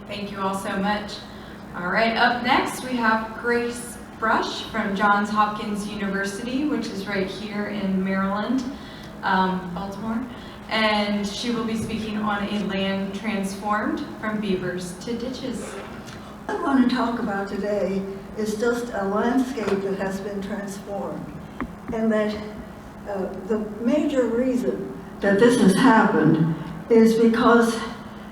Thank you all so much. All right, up next we have Grace Brush from Johns Hopkins University, which is right here in Maryland, Baltimore. And she will be speaking on a land transformed from beavers to ditches. What I want to talk about today is just a landscape that has been transformed. And that the major reason that this has happened is because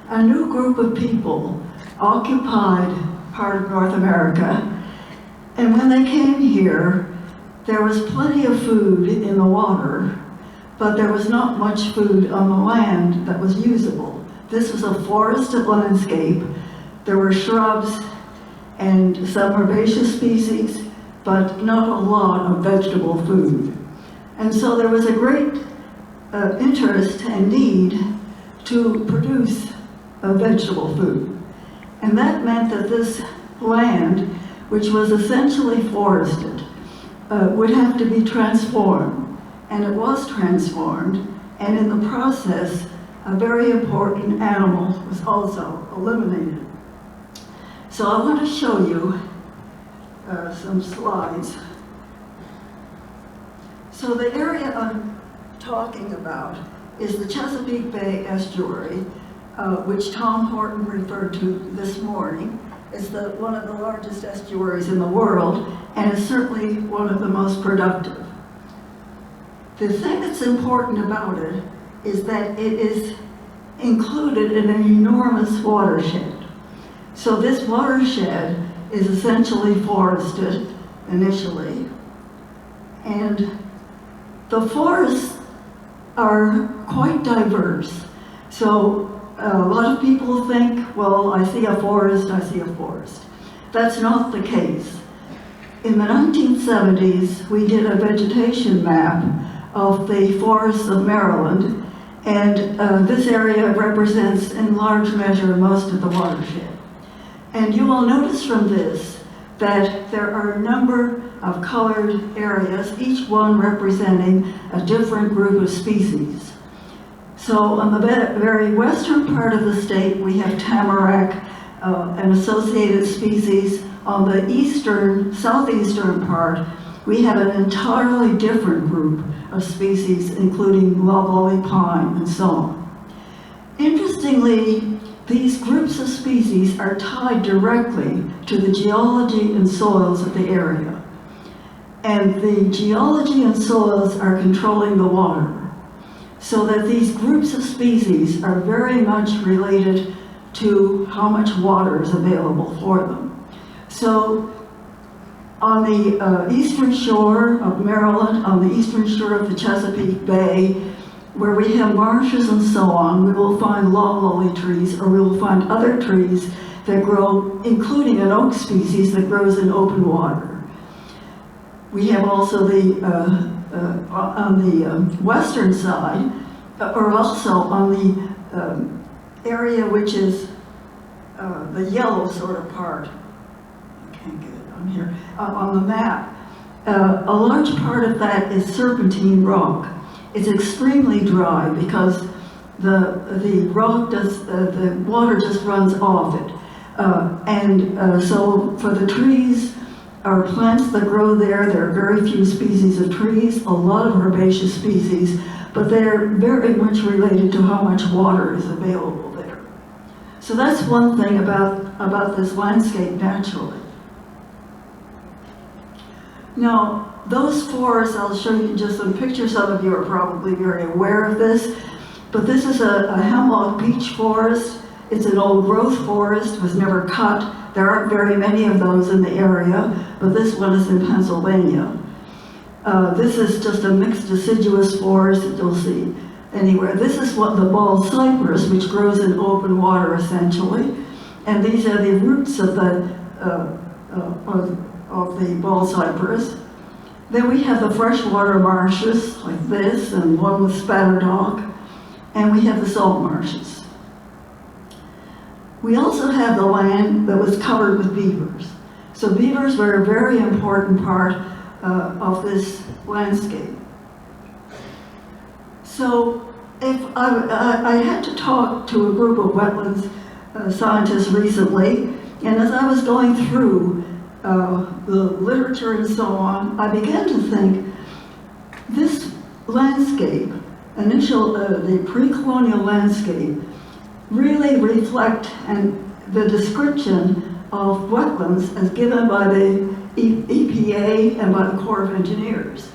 a new group of people occupied part of North America. And when they came here, there was plenty of food in the water, but there was not much food on the land that was usable. This was a forested landscape. There were shrubs and some herbaceous species, but not a lot of vegetable food. And so there was a great interest and need to produce vegetable food. And that meant that this land, which was essentially forested, would have to be transformed. And it was transformed, and in the process, a very important animal was also eliminated. So I want to show you some slides. So the area I'm talking about is the Chesapeake Bay Estuary, which Tom Horton referred to this morning. It's one of the largest estuaries in the world, and is certainly one of the most productive. The thing that's important about it is that it is included in an enormous watershed. So this watershed is essentially forested initially, and the forests are quite diverse. So a lot of people think, well, I see a forest, I see a forest. That's not the case. In the 1970s, we did a vegetation map of the forests of Maryland, and this area represents in large measure most of the watershed. And you will notice from this that there are a number of colored areas, each one representing a different group of species. So on the very western part of the state, we have tamarack, an associated species. On the southeastern part, we have an entirely different group of species, including loblolly pine and so on. Interestingly, these groups of species are tied directly to the geology and soils of the area. And the geology and soils are controlling the water, so that these groups of species are very much related to how much water is available for them. So on the eastern shore of Maryland, on the eastern shore of the Chesapeake Bay, where we have marshes and so on, we will find loblolly trees, or we will find other trees that grow, including an oak species that grows in open water. We have also on the western side, or also on the area which is the yellow sort of part. I can't get it on here. On the map, a large part of that is serpentine rock. It's extremely dry because the water just runs off it. So for the trees or plants that grow there are very few species of trees, a lot of herbaceous species, but they're very much related to how much water is available there. So that's one thing about this landscape naturally. Now, those forests, I'll show you just some pictures. Some of you are probably very aware of this, but this is a hemlock beech forest. It's an old growth forest, was never cut. There aren't very many of those in the area, but this one is in Pennsylvania. This is just a mixed deciduous forest that you'll see anywhere. This is what the bald cypress, which grows in open water essentially, and these are the roots of the bald cypress. Then we have the freshwater marshes like this, and one with spatterdock, and we have the salt marshes. We also have the land that was covered with beavers. So beavers were a very important part of this landscape. So if I had to talk to a group of wetlands scientist recently, and as I was going through the literature and so on, I began to think this landscape, the pre-colonial landscape, really reflect the description of wetlands as given by the EPA and by the Corps of Engineers,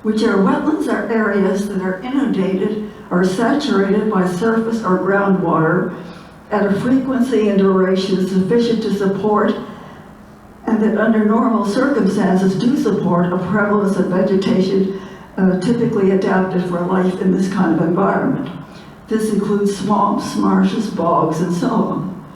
which are wetlands are areas that are inundated or saturated by surface or groundwater at a frequency and duration sufficient to support, and that under normal circumstances do support, a prevalence of vegetation typically adapted for life in this kind of environment. This includes swamps, marshes, bogs, and so on.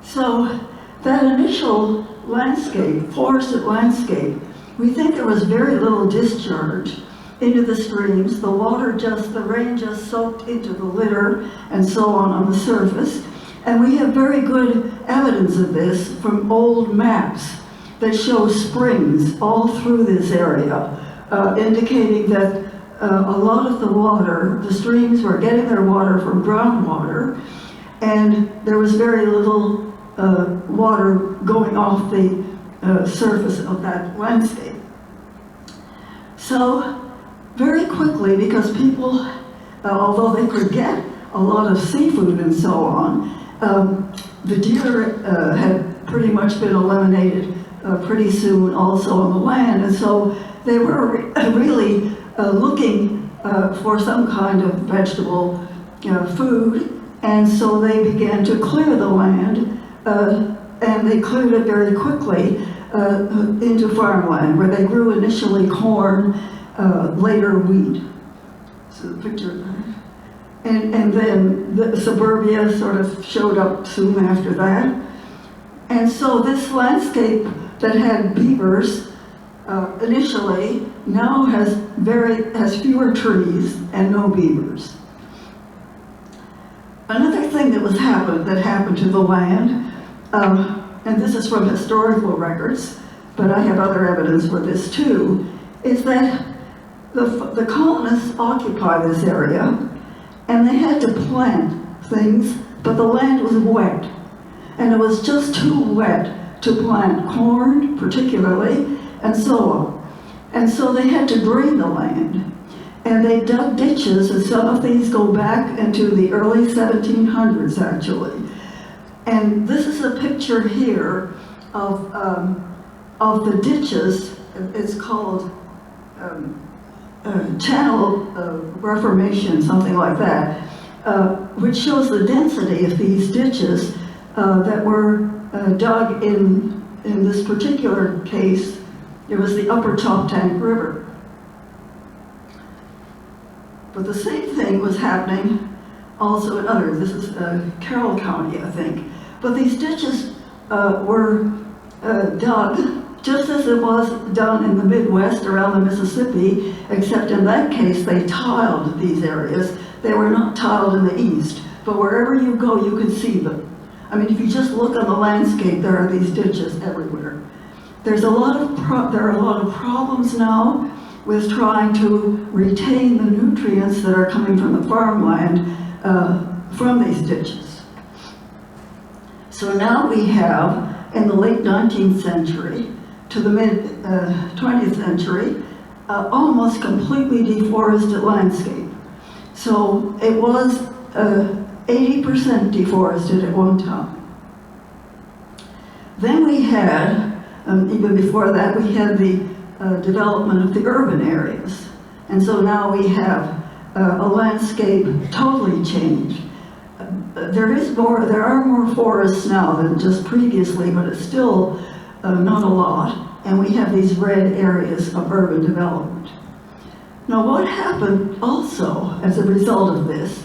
So that initial landscape, forested landscape, we think there was very little discharge into the streams. The rain just soaked into the litter and so on the surface. And we have very good evidence of this from old maps that show springs all through this area, indicating that a lot of the streams were getting their water from groundwater, and there was very little water going off the surface of that landscape. So very quickly, because people, although they could get a lot of seafood and so on, the deer had pretty much been eliminated pretty soon also on the land, and so they were really looking for some kind of vegetable food, and so they began to clear the land, and they cleared it very quickly into farmland, where they grew initially corn, later wheat. So the picture of that. And then the suburbia sort of showed up soon after that. And so this landscape that had beavers initially now has fewer trees and no beavers. Another thing that happened to the land, and this is from historical records, but I have other evidence for this too, is that the colonists occupied this area, and they had to plant things, but the land was wet, and it was just too wet to plant corn, particularly, and so on. And so they had to drain the land, and they dug ditches, and some of these go back into the early 1700s, actually. And this is a picture here of the ditches. It's called Channel Reformation, something like that, which shows the density of these ditches that were dug in this particular case. It was the Upper Choptank River. But the same thing was happening also in others. This is Carroll County, I think. But these ditches were dug just as it was done in the Midwest around the Mississippi, except in that case they tiled these areas. They were not tiled in the east, but wherever you go you can see them. I mean, if you just look on the landscape, there are these ditches everywhere. There are a lot of problems now with trying to retain the nutrients that are coming from the farmland from these ditches. So now we have, in the late 19th century to the mid 20th century, almost completely deforested landscape. So it was 80% deforested at one time. Then we had, even before that, we had the development of the urban areas. And so now we have a landscape totally changed. There are more forests now than just previously, but it's still not a lot. And we have these red areas of urban development. Now what happened also as a result of this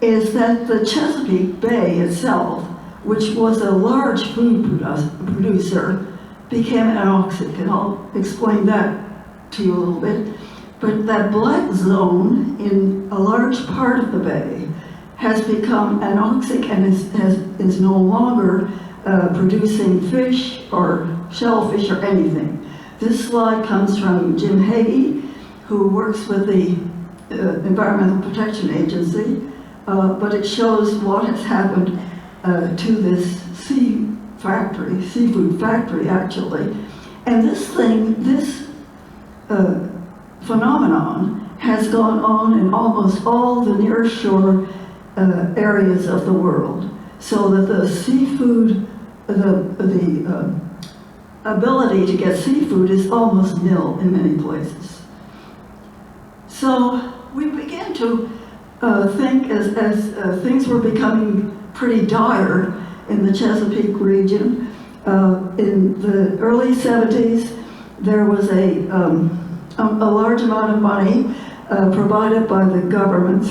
is that the Chesapeake Bay itself, which was a large food producer, became anoxic, and I'll explain that to you a little bit. But that black zone in a large part of the bay has become anoxic and is no longer producing fish or shellfish or anything. This slide comes from Jim Hagee, who works with the Environmental Protection Agency, but it shows what has happened to this seafood factory actually. And this phenomenon has gone on in almost all the near shore areas of the world, so that the seafood, the ability to get seafood is almost nil in many places. So we began to think as things were becoming pretty dire in the Chesapeake region. In the early 70s, there was a large amount of money provided by the government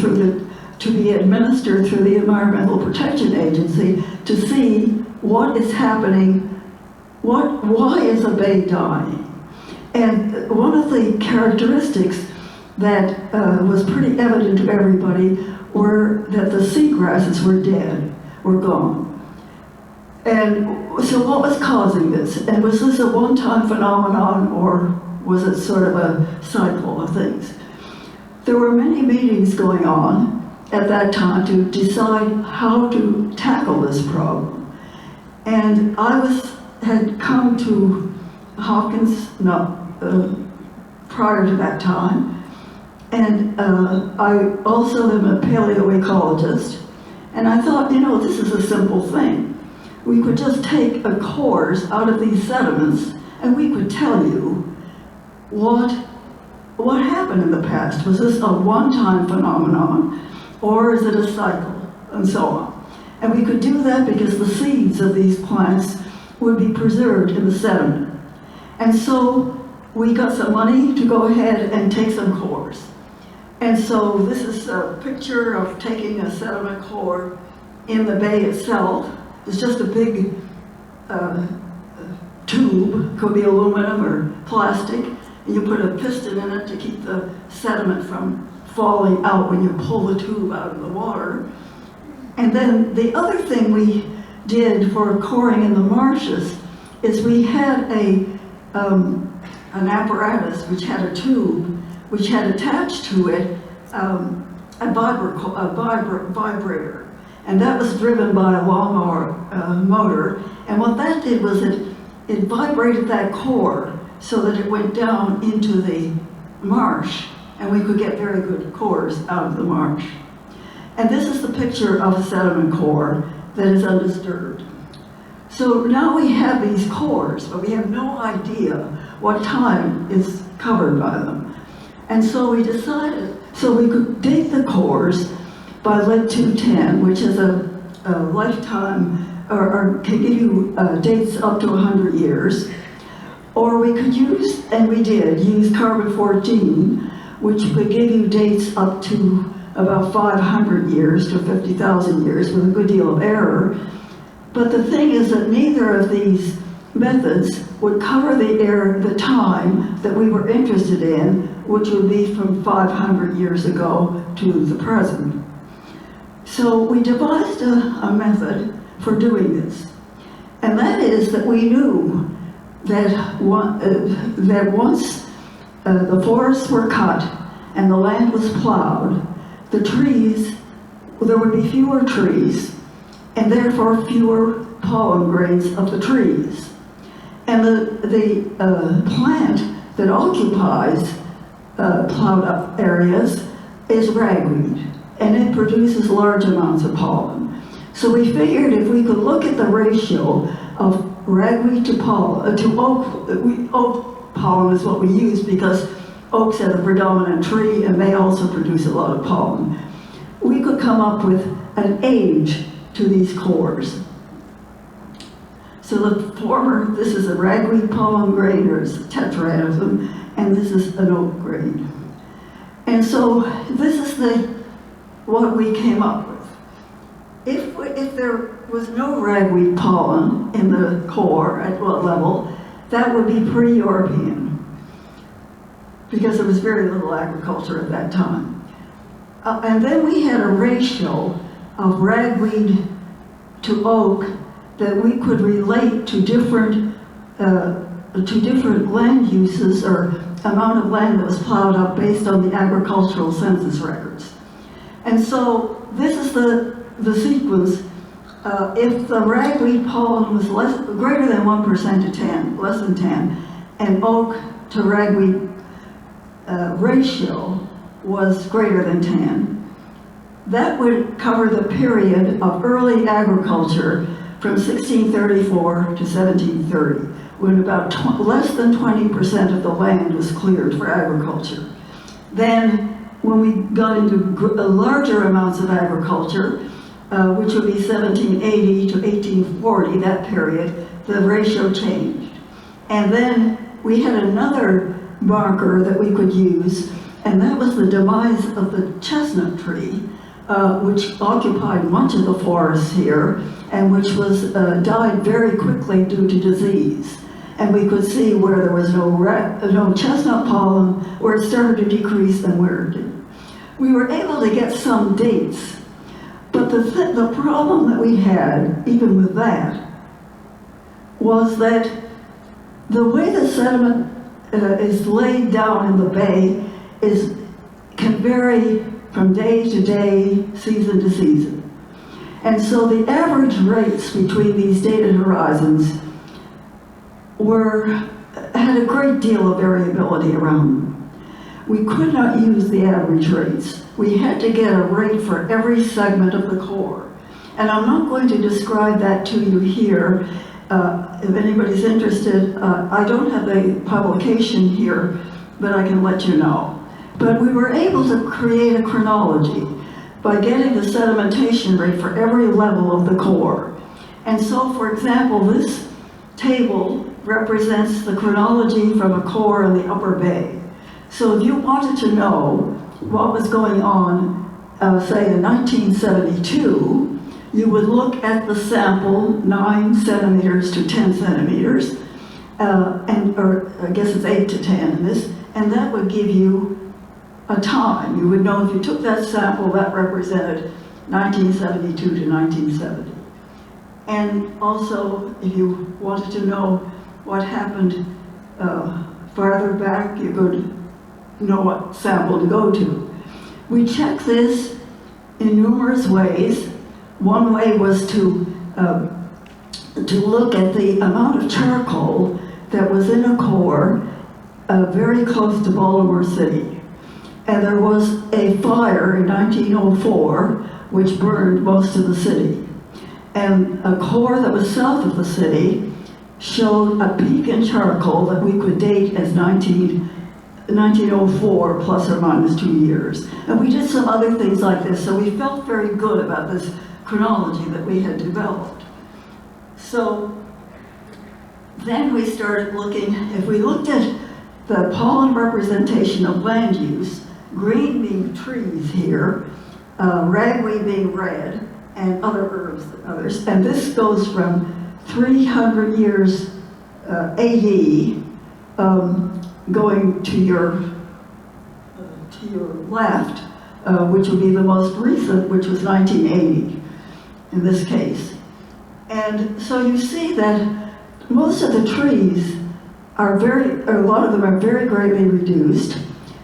to be administered through the Environmental Protection Agency to see what is happening, why is a bay dying? And one of the characteristics that was pretty evident to everybody were that the seagrasses were dead, were gone. And so what was causing this? And was this a one-time phenomenon, or was it sort of a cycle of things? There were many meetings going on at that time to decide how to tackle this problem. And I had come to Hopkins prior to that time, and I also am a paleoecologist, and I thought, this is a simple thing. We could just take a cores out of these sediments, and we could tell you what happened in the past. Was this a one-time phenomenon, or is it a cycle, and so on? And we could do that because the seeds of these plants would be preserved in the sediment. And so we got some money to go ahead and take some cores. And so this is a picture of taking a sediment core in the bay itself. It's just a big tube, could be aluminum or plastic, and you put a piston in it to keep the sediment from falling out when you pull the tube out of the water. And then the other thing we did for coring in the marshes is we had an apparatus which had a tube which had attached to it a vibrator. And that was driven by a lawnmower motor. And what that did was it vibrated that core so that it went down into the marsh, and we could get very good cores out of the marsh. And this is the picture of a sediment core that is undisturbed. So now we have these cores, but we have no idea what time is covered by them. And so we decided, so we could date the cores by lead-210, which is a lifetime, or can give you dates up to 100 years. Or we could use, and we did, use carbon-14, which could give you dates up to about 500 years to 50,000 years with a good deal of error. But the thing is that neither of these methods would cover the time that we were interested in, which would be from 500 years ago to the present. So we devised a method for doing this. And that is that we knew that once the forests were cut and the land was plowed, the trees, there would be fewer trees, and therefore fewer pollen grains of the trees. And the plant that occupies plowed up areas is ragweed, and it produces large amounts of pollen. So we figured if we could look at the ratio of ragweed to pollen, to oak pollen is what we use because oaks are the predominant tree and they also produce a lot of pollen. We could come up with an age to these cores. So this is a ragweed pollen grain, or it's a tetranism, and this is an oak grain. And so this is what we came up with. If there was no ragweed pollen in the core at what level, that would be pre-European, because there was very little agriculture at that time. And then we had a ratio of ragweed to oak that we could relate to different land uses or amount of land that was plowed up based on the agricultural census records. And so this is the sequence if the ragweed pollen was greater than 1% to 10, less than 10, and oak to ragweed ratio was greater than 10, that would cover the period of early agriculture from 1634 to 1730, when about less than 20% of the land was cleared for agriculture. Then, when we got into larger amounts of agriculture, which would be 1780 to 1840, that period, the ratio changed. And then we had another marker that we could use, and that was the demise of the chestnut tree, which occupied much of the forest here, and which was died very quickly due to disease. And we could see where there was no chestnut pollen, where it started to decrease and where it didn't. We were able to get some dates, but the problem that we had, even with that, was that the way the sediment is laid down in the bay can vary from day to day, season to season. And so the average rates between these dated horizons had a great deal of variability around them. We could not use the average rates. We had to get a rate for every segment of the core. And I'm not going to describe that to you here. If anybody's interested, I don't have a publication here, but I can let you know. But we were able to create a chronology by getting the sedimentation rate for every level of the core. And so, for example, this table represents the chronology from a core in the upper bay. So if you wanted to know what was going on, say in 1972, you would look at the sample 9 centimeters to 10 centimeters, or I guess it's 8 to 10 in this, and that would give you a time. You would know if you took that sample, that represented 1972 to 1970. And also, if you wanted to know what happened farther back, you could know what sample to go to. We checked this in numerous ways. One way was to look at the amount of charcoal that was in a core very close to Baltimore City. And there was a fire in 1904 which burned most of the city. And a core that was south of the city showed a peak in charcoal that we could date as 1904 plus or minus 2 years. And we did some other things like this, so we felt very good about this chronology that we had developed. So then we started looking, if we looked at the pollen representation of land use, green being trees here, ragweed being red, and other herbs and others, and this goes from 300 years AD going to your left, which would be the most recent, which was 1980 in this case. And so you see that most of the trees a lot of them are very greatly reduced.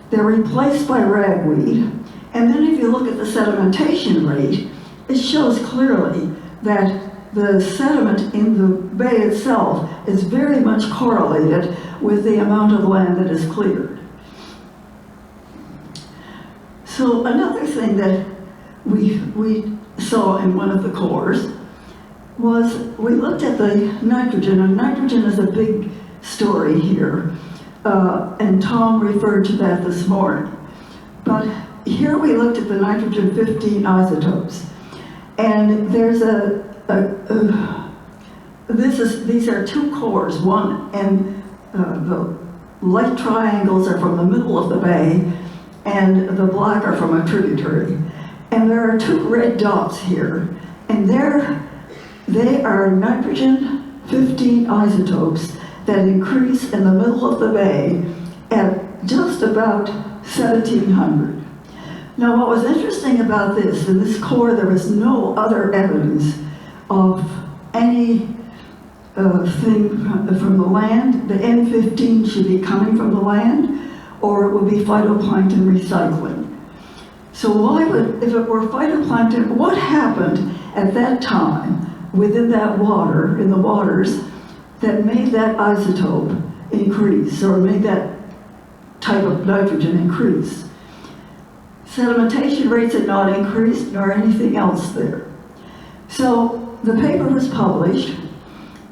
They're replaced by ragweed. And then if you look at the sedimentation rate, it shows clearly that the sediment in the bay itself is very much correlated with the amount of land that is cleared. So another thing that we saw in one of the cores was we looked at the nitrogen, and nitrogen is a big story here, and Tom referred to that this morning. But here we looked at the nitrogen-15 isotopes, and there's these are two cores, one, and the light triangles are from the middle of the bay, and the black are from a tributary. And there are two red dots here, and they are nitrogen-15 isotopes that increase in the middle of the bay at just about 1700. Now, what was interesting about this, in this core there was no other evidence of any thing from the land. The N15 should be coming from the land, or it would be phytoplankton recycling. So why would, if it were phytoplankton, what happened at that time within that water, in the waters, that made that isotope increase, or made that type of nitrogen increase? Sedimentation rates had not increased, nor anything else there. So the paper was published.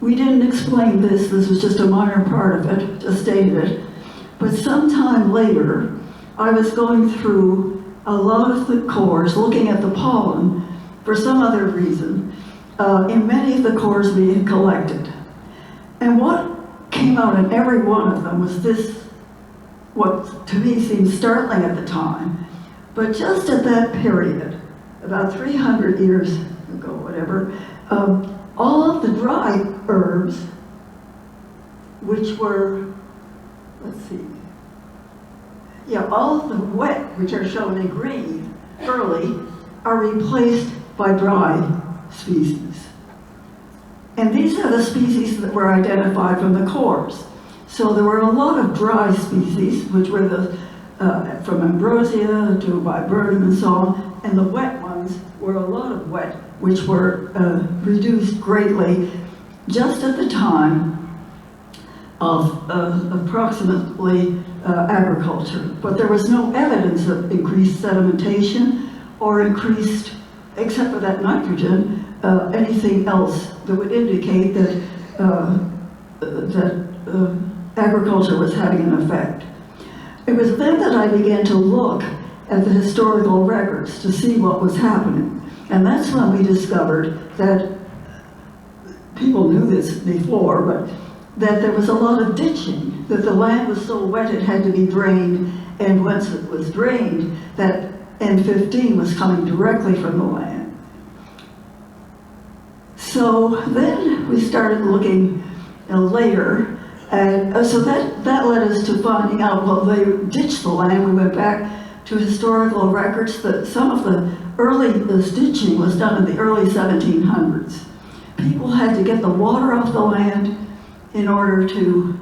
We didn't explain this was just a minor part of it, just stated it. But sometime later, I was going through a lot of the cores, looking at the pollen for some other reason, in many of the cores we had collected. And what came out in every one of them was this, what to me seemed startling at the time, but just at that period, about 300 years ago, whatever, all of the dry herbs, which were, let's see, yeah, all of the wet, which are shown in green early, are replaced by dry species. And these are the species that were identified from the cores. So there were a lot of dry species, which were the from ambrosia to viburnum and so on, and the wet ones were a lot of wet, which were reduced greatly just at the time of approximately agriculture. But there was no evidence of increased sedimentation or increased, except for that nitrogen, anything else that would indicate that agriculture was having an effect. It was then that I began to look at the historical records to see what was happening. And that's when we discovered that, people knew this before, but that there was a lot of ditching, that the land was so wet it had to be drained, and once it was drained, that N15 was coming directly from the land. So then we started looking later, and so that led us to finding out, well, they ditched the land. We went back to historical records that some of the early ditching was done in the early 1700s. People had to get the water off the land in order to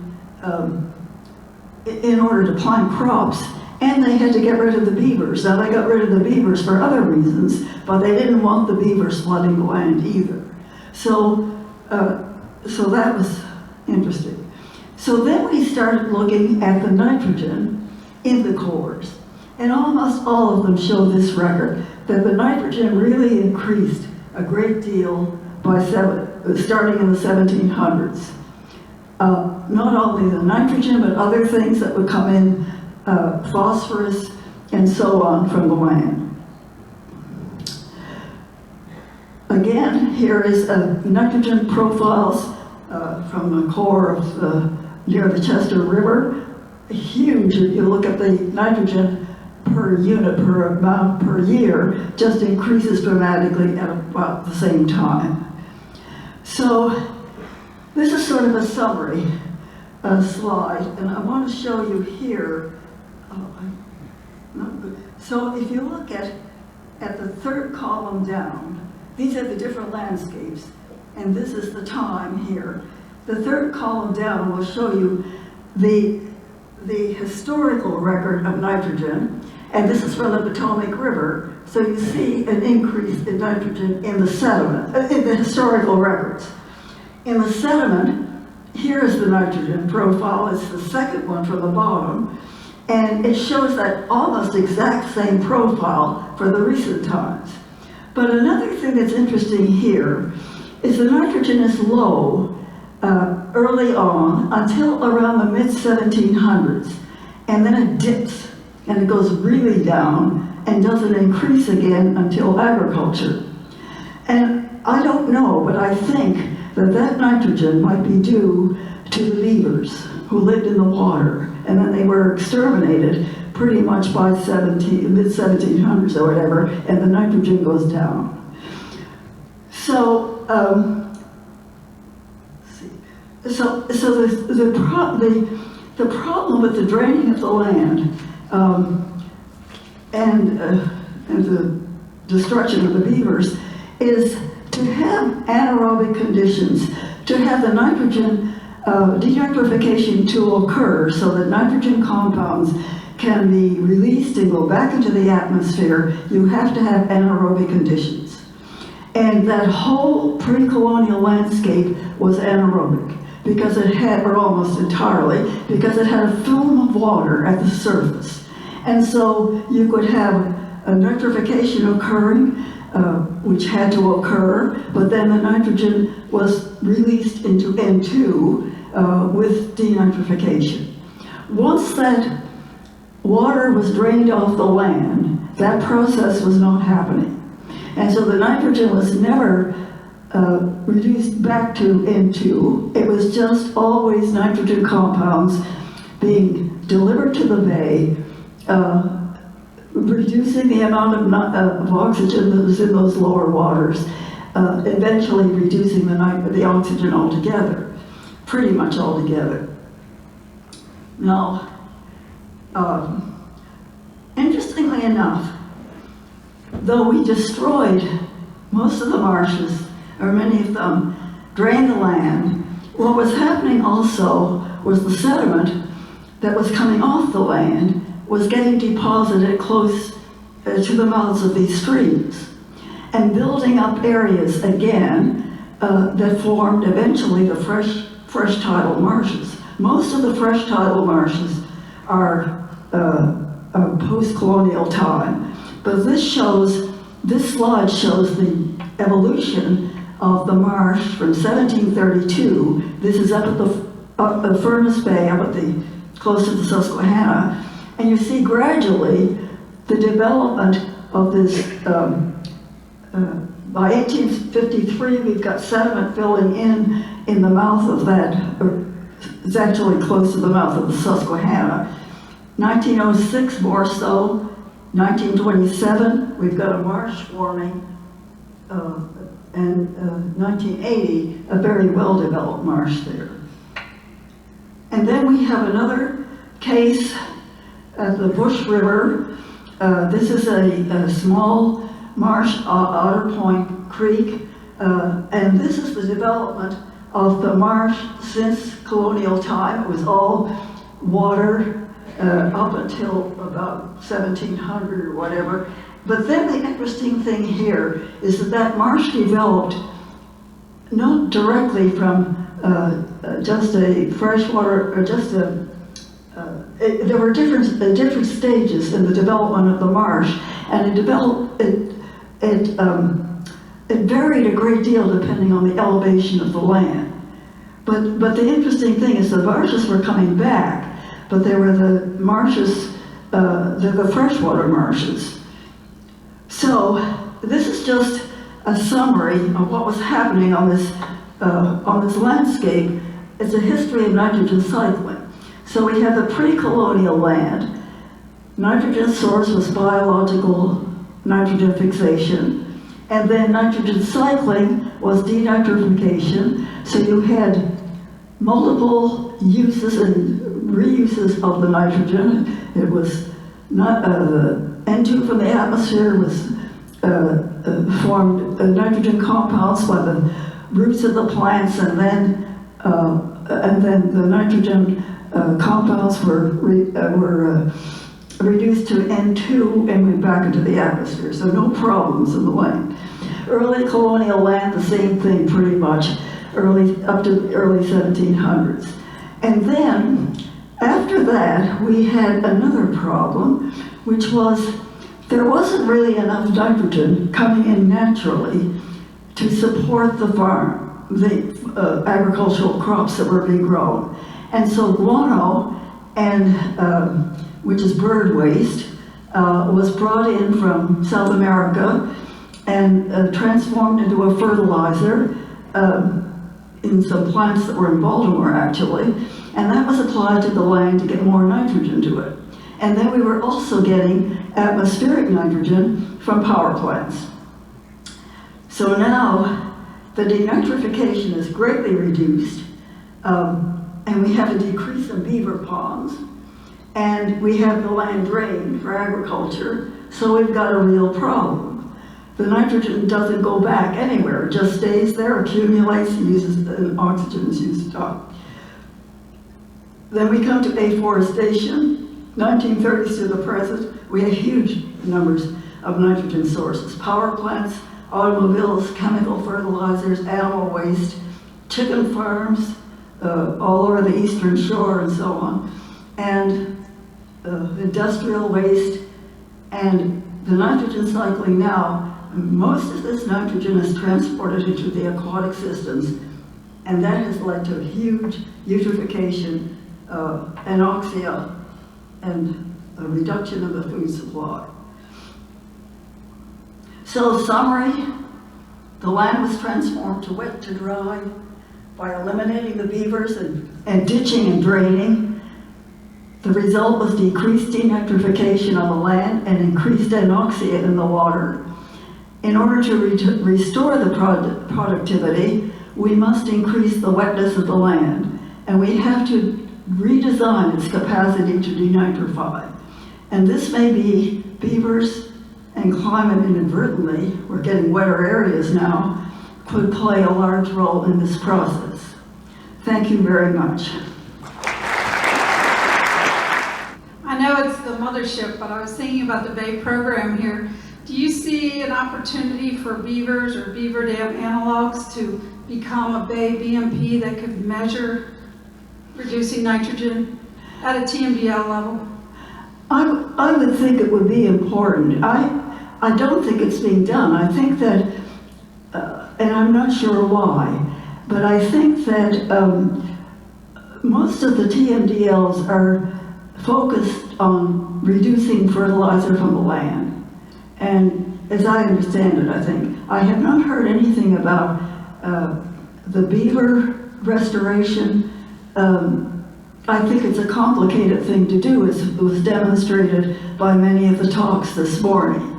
plant crops, and they had to get rid of the beavers. Now, they got rid of the beavers for other reasons, but they didn't want the beavers flooding the land either. So that was interesting. So then we started looking at the nitrogen in the cores, and almost all of them show this record, that the nitrogen really increased a great deal by starting in the 1700s. Not only the nitrogen, but other things that would come in, phosphorus, and so on from the land. Again, here is nitrogen profiles from the core of near the Chester River. Huge. If you look at the nitrogen per unit, per amount per year, just increases dramatically at about the same time. So this is sort of a summary slide, and I want to show you here. So if you look at the third column down, these are the different landscapes, and this is the time here. The third column down will show you the historical record of nitrogen, and this is from the Potomac River. So you see an increase in nitrogen in the sediment, in the historical records. In the sediment, here is the nitrogen profile. It's the second one from the bottom, and it shows that almost exact same profile for the recent times. But another thing that's interesting here is the nitrogen is low early on until around the mid-1700s, and then it dips and it goes really down and doesn't increase again until agriculture. And I don't know, but I think that nitrogen might be due to the beavers who lived in the water, and then they were exterminated pretty much by mid-1700s or whatever, and the nitrogen goes down. So, the problem with the draining of the land and the destruction of the beavers is to have anaerobic conditions, to have the nitrogen denitrification to occur so that nitrogen compounds can be released and go back into the atmosphere, you have to have anaerobic conditions. And that whole pre-colonial landscape was anaerobic because it had, or almost entirely, because it had a film of water at the surface. And so you could have a nitrification occurring, which had to occur, but then the nitrogen was released into N2 with denitrification. Once that water was drained off the land, that process was not happening. And so the nitrogen was never reduced back to N2. It was just always nitrogen compounds being delivered to the bay, reducing the amount of oxygen that was in those lower waters, eventually reducing the oxygen altogether, pretty much altogether. Now, interestingly enough, though we destroyed most of the marshes, or many of them, drained the land, what was happening also was the sediment that was coming off the land was getting deposited close to the mouths of these streams and building up areas again that formed eventually the fresh tidal marshes. Most of the fresh tidal marshes are post-colonial time, but this slide shows the evolution of the marsh from 1732. This is up at Furnace Bay, close to the Susquehanna, and you see gradually the development of this. By 1853, we've got sediment filling in the mouth of that. It's actually close to the mouth of the Susquehanna. 1906 more so. 1927, we've got a marsh forming, and 1980, a very well-developed marsh there. And then we have another case at the Bush River. This is a small marsh, Otter Point Creek, and this is the development of the marsh since colonial time. It was all water up until about 1700 or whatever. But then the interesting thing here is that marsh developed not directly from just a freshwater, or just there were different stages in the development of the marsh, and it varied a great deal depending on the elevation of the land. But the interesting thing is the marshes were coming back, but they were the marshes, the freshwater marshes. So this is just a summary of what was happening on this landscape. It's a history of nitrogen cycling. So we have the pre-colonial land. Nitrogen source was biological nitrogen fixation, and then nitrogen cycling was denitrification. So you had multiple uses and reuses of the nitrogen. It was not N2 from the atmosphere was formed nitrogen compounds by the roots of the plants, and then the nitrogen compounds were reduced to N2 and went back into the atmosphere. So no problems in the land. Early colonial land, the same thing pretty much, up to the early 1700s. And then after that, we had another problem, which was there wasn't really enough nitrogen coming in naturally to support the farm, the agricultural crops that were being grown. And so guano, which is bird waste, was brought in from South America and transformed into a fertilizer in some plants that were in Baltimore, actually. And that was applied to the land to get more nitrogen to it. And then we were also getting atmospheric nitrogen from power plants. So now the denitrification is greatly reduced, and we have a decrease in beaver ponds, and we have the land drained for agriculture, so we've got a real problem. The nitrogen doesn't go back anywhere, it just stays there, accumulates, and oxygen is used up. Then we come to afforestation. 1930s to the present, we have huge numbers of nitrogen sources. Power plants, automobiles, chemical fertilizers, animal waste, chicken farms, all over the eastern shore and so on, and industrial waste, and the nitrogen cycling now, most of this nitrogen is transported into the aquatic systems, and that has led to huge eutrophication, anoxia, and a reduction of the food supply. So, summary, the land was transformed to wet to dry by eliminating the beavers and ditching and draining. The result was decreased denitrification of the land and increased anoxia in the water. In order to restore the productivity, we must increase the wetness of the land, and we have to redesign its capacity to denitrify. And this may be beavers and climate inadvertently, we're getting wetter areas now, could play a large role in this process. Thank you very much. I know it's the mothership, but I was thinking about the Bay program here. Do you see an opportunity for beavers or beaver dam analogs to become a Bay BMP that could measure reducing nitrogen at a TMDL level? I would think it would be important. I don't think it's being done. I think that, and I'm not sure why, but I think that most of the TMDLs are focused on reducing fertilizer from the land. And as I understand it, I have not heard anything about the beaver restoration. I think it's a complicated thing to do, as was demonstrated by many of the talks this morning.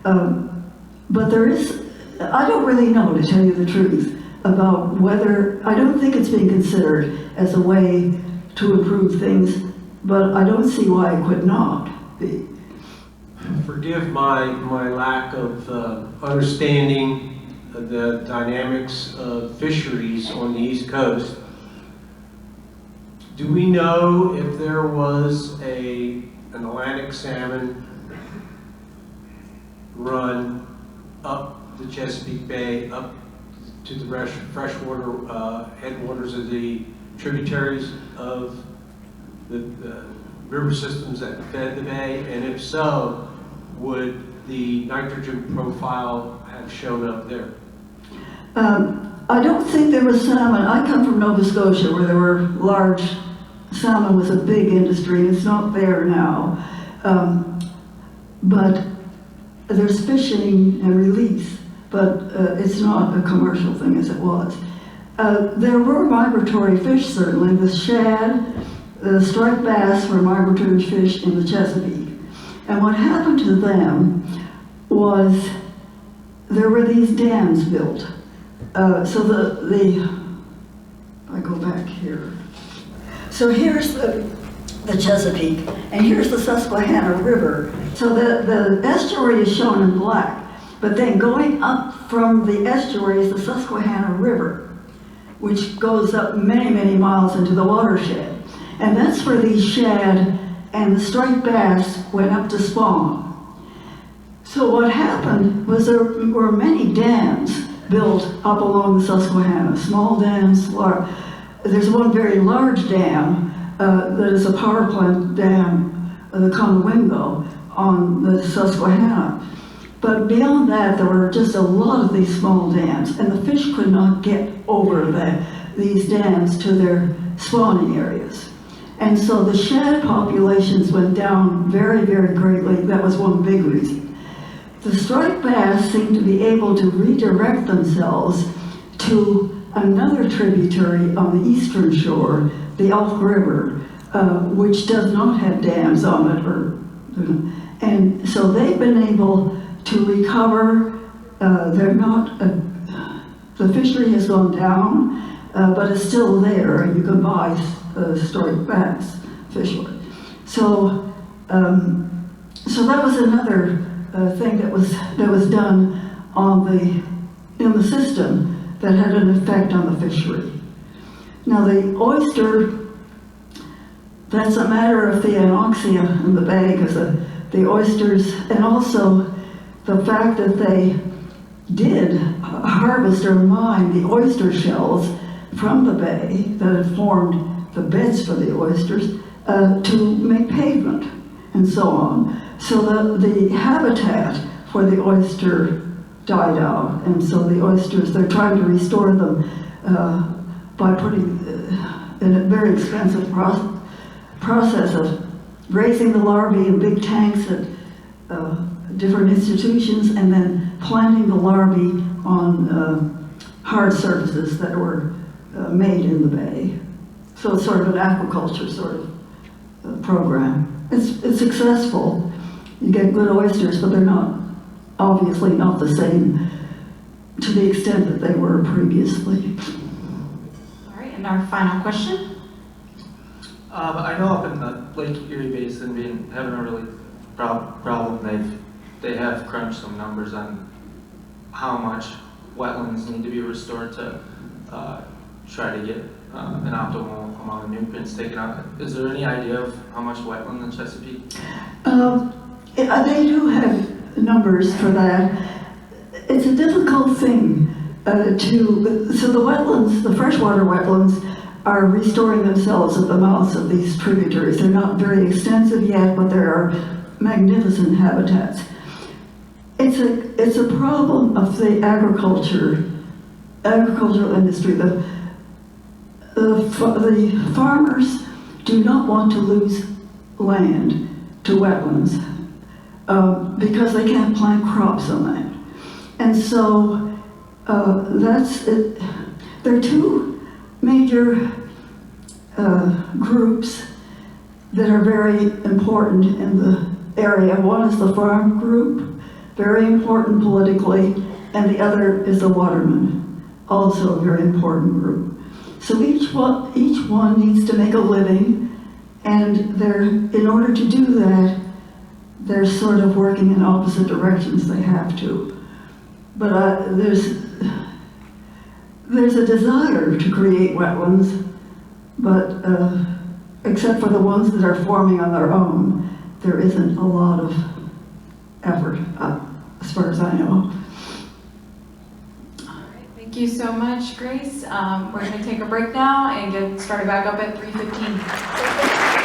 But there is, I don't really know, to tell you the truth, about whether, I don't think it's being considered as a way to improve things, but I don't see why it could not be. Forgive my lack of understanding the dynamics of fisheries on the East Coast. Do we know if there was an Atlantic salmon run up the Chesapeake Bay, up to the freshwater headwaters of the tributaries of the river systems that fed the bay? And if so, would the nitrogen profile have shown up there? I don't think there was salmon. I come from Nova Scotia, where there were large, salmon was a big industry. It's not there now. But there's fishing and release, but it's not a commercial thing as it was. There were migratory fish, certainly. The shad, the striped bass were migratory fish in the Chesapeake. And what happened to them was there were these dams built. So I go back here. So here's the Chesapeake, and here's the Susquehanna River. So the estuary is shown in black, but then going up from the estuary is the Susquehanna River, which goes up many, many miles into the watershed. And that's where these shad and the striped bass went up to spawn. So what happened was there were many dams built up along the Susquehanna, small dams, large. There's one very large dam that is a power plant dam, the Conowingo, on the Susquehanna. But beyond that, there were just a lot of these small dams, and the fish could not get over these dams to their spawning areas. And so the shad populations went down very, very greatly. That was one big reason. The striped bass seemed to be able to redirect themselves to another tributary on the eastern shore, the Elk River, which does not have dams on it. And so they've been able to recover. They're not, the fishery has gone down, but it's still there, and you can buy striped bass fish with. So that was another thing that was done in the system that had an effect on the fishery. Now the oyster that's a matter of the anoxia in the bay, because the oysters, and also the fact that they did harvest or mine the oyster shells from the bay that had formed the beds for the oysters to make pavement and so on. So the habitat for the oyster died out, and so the oysters, they're trying to restore them by putting in a very expensive process of raising the larvae in big tanks at different institutions, and then planting the larvae on hard surfaces that were made in the bay. So it's sort of an aquaculture sort of program. It's successful. You get good oysters, but they're not, obviously not the same to the extent that they were previously. All right, and our final question. I know up in the Lake Erie Basin, having a really problem, they have crunched some numbers on how much wetlands need to be restored to try to get an optimal amount of nutrients taken out. Is there any idea of how much wetland in Chesapeake? They do have numbers for that. It's a difficult thing so the wetlands, the freshwater wetlands, are restoring themselves at the mouths of these tributaries. They're not very extensive yet, but there are magnificent habitats. It's a problem of the agricultural industry. The farmers do not want to lose land to wetlands because they can't plant crops on that. And so that's it. There are two major groups that are very important in the area. One is the farm group, very important politically, and the other is the watermen, also a very important group. So each one needs to make a living, and in order to do that, they're sort of working in opposite directions. They have to. But there's a desire to create wetlands, but except for the ones that are forming on their own, there isn't a lot of effort, as far as I know. All right, thank you so much, Grace. We're going to take a break now and get started back up at 3:15.